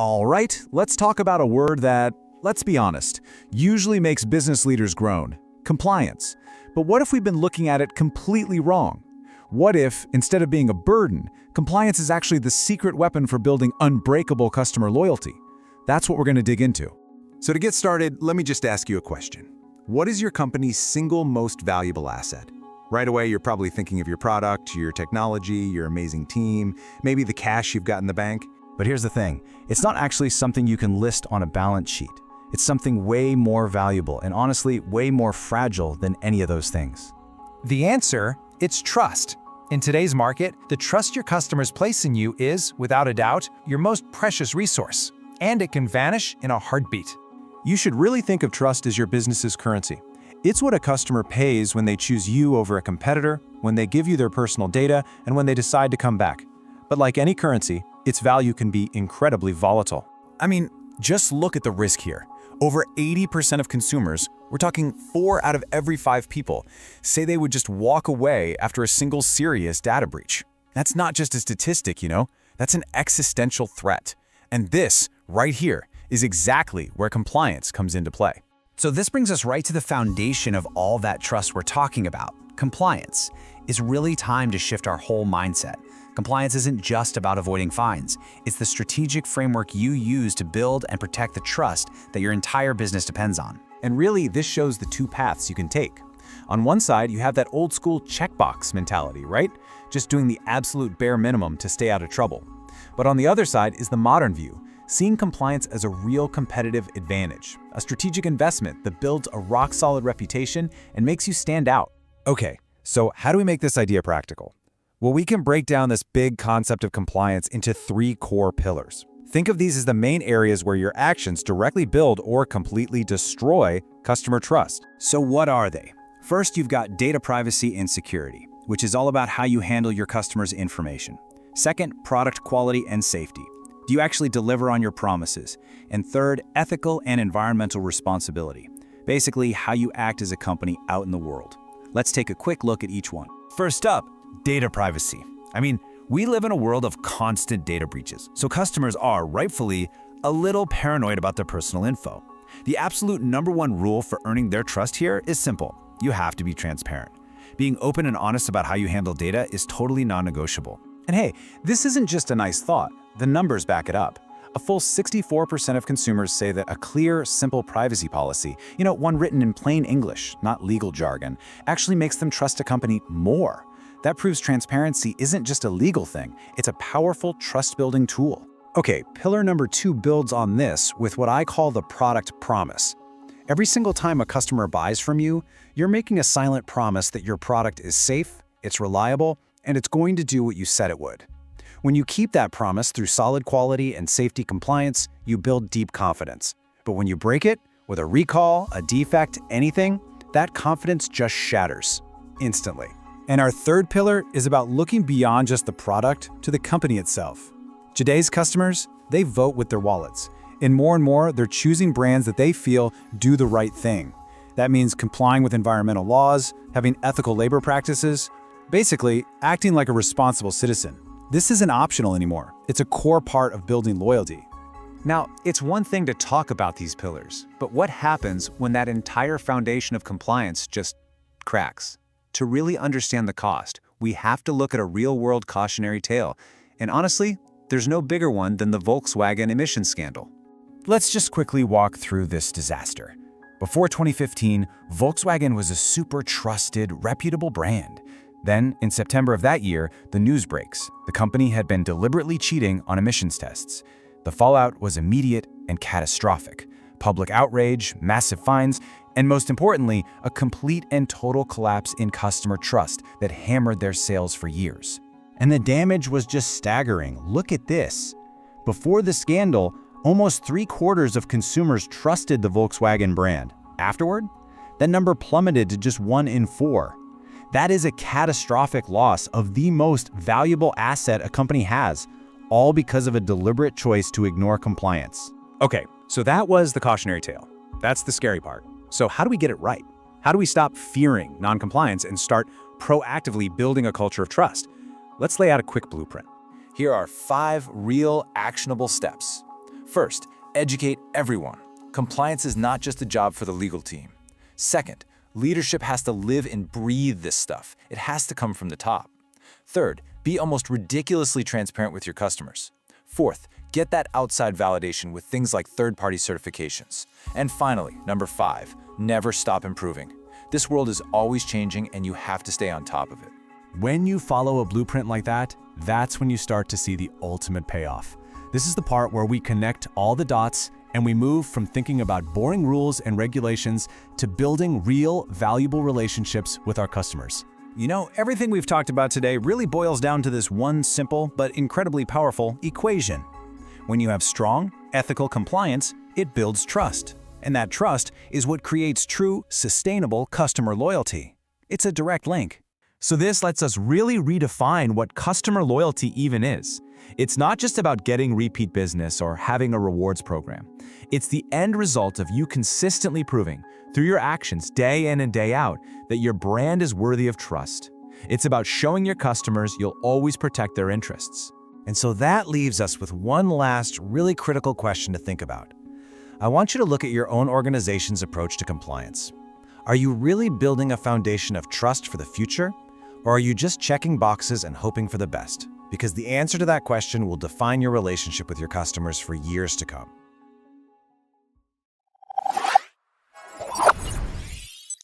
All right, let's talk about a word that, let's be honest, usually makes business leaders groan: compliance. But what if we've been looking at it completely wrong? What if, instead of being a burden, compliance is actually the secret weapon for building unbreakable customer loyalty? That's what we're going to dig into. So to get started, let me just ask you a question. What is your company's single most valuable asset? Right away, you're probably thinking of your product, your technology, your amazing team, maybe the cash you've got in the bank. But here's the thing, it's not actually something you can list on a balance sheet. It's something way more valuable and honestly way more fragile than any of those things. The answer, it's trust. In today's market, the trust your customers place in you is, without a doubt, your most precious resource, and it can vanish in a heartbeat. You should really think of trust as your business's currency. It's what a customer pays when they choose you over a competitor, when they give you their personal data, and when they decide to come back. But like any currency, its value can be incredibly volatile. I mean, just look at the risk here. Over 80% of consumers, we're talking 4 out of every 5 people, say they would just walk away after a single serious data breach. That's not just a statistic, that's an existential threat. And this, right here, is exactly where compliance comes into play. So this brings us right to the foundation of all that trust we're talking about, compliance. It's really time to shift our whole mindset. Compliance isn't just about avoiding fines. It's the strategic framework you use to build and protect the trust that your entire business depends on. And really, this shows the 2 paths you can take. On one side, you have that old school checkbox mentality, right? Just doing the absolute bare minimum to stay out of trouble. But on the other side is the modern view, seeing compliance as a real competitive advantage, a strategic investment that builds a rock-solid reputation and makes you stand out. Okay, so how do we make this idea practical? Well, we can break down this big concept of compliance into 3 core pillars. Think of these as the main areas where your actions directly build or completely destroy customer trust. So what are they? First, you've got data privacy and security, which is all about how you handle your customers' information. Second, product quality and safety. Do you actually deliver on your promises? And third, ethical and environmental responsibility. Basically, how you act as a company out in the world. Let's take a quick look at each one. First up, data privacy. I mean, we live in a world of constant data breaches, so customers are, rightfully, a little paranoid about their personal info. The absolute #1 rule for earning their trust here is simple. You have to be transparent. Being open and honest about how you handle data is totally non-negotiable. And hey, this isn't just a nice thought. The numbers back it up. A full 64% of consumers say that a clear, simple privacy policy, one written in plain English, not legal jargon, actually makes them trust a company more. That proves transparency isn't just a legal thing, it's a powerful trust-building tool. Okay, pillar number 2 builds on this with what I call the product promise. Every single time a customer buys from you, you're making a silent promise that your product is safe, it's reliable, and it's going to do what you said it would. When you keep that promise through solid quality and safety compliance, you build deep confidence. But when you break it, with a recall, a defect, anything, that confidence just shatters instantly. And our 3rd pillar is about looking beyond just the product to the company itself. Today's customers, they vote with their wallets. And more, they're choosing brands that they feel do the right thing. That means complying with environmental laws, having ethical labor practices, basically acting like a responsible citizen. This isn't optional anymore. It's a core part of building loyalty. Now, it's one thing to talk about these pillars, but what happens when that entire foundation of compliance just cracks? To really understand the cost, we have to look at a real-world cautionary tale. And honestly, there's no bigger one than the Volkswagen emissions scandal. Let's just quickly walk through this disaster. Before 2015, Volkswagen was a super trusted, reputable brand. Then, in September of that year, the news breaks. The company had been deliberately cheating on emissions tests. The fallout was immediate and catastrophic. Public outrage, massive fines, and most importantly, a complete and total collapse in customer trust that hammered their sales for years. And the damage was just staggering. Look at this. Before the scandal, almost 3/4 of consumers trusted the Volkswagen brand. Afterward, that number plummeted to just 1 in 4. That is a catastrophic loss of the most valuable asset a company has, all because of a deliberate choice to ignore compliance. Okay, so that was the cautionary tale. That's the scary part. So how do we get it right? How do we stop fearing non-compliance and start proactively building a culture of trust? Let's lay out a quick blueprint. Here are 5 real actionable steps. First, educate everyone. Compliance is not just a job for the legal team. Second, leadership has to live and breathe this stuff. It has to come from the top. Third, be almost ridiculously transparent with your customers. Fourth, get that outside validation with things like third-party certifications. And finally, number 5, never stop improving. This world is always changing and you have to stay on top of it. When you follow a blueprint like that, that's when you start to see the ultimate payoff. This is the part where we connect all the dots and we move from thinking about boring rules and regulations to building real, valuable relationships with our customers. You know, everything we've talked about today really boils down to this one simple but incredibly powerful equation. When you have strong, ethical compliance, it builds trust. And that trust is what creates true, sustainable customer loyalty. It's a direct link. So this lets us really redefine what customer loyalty even is. It's not just about getting repeat business or having a rewards program. It's the end result of you consistently proving, through your actions day in and day out, that your brand is worthy of trust. It's about showing your customers you'll always protect their interests. And so that leaves us with one last really critical question to think about. I want you to look at your own organization's approach to compliance. Are you really building a foundation of trust for the future? Or are you just checking boxes and hoping for the best? Because the answer to that question will define your relationship with your customers for years to come.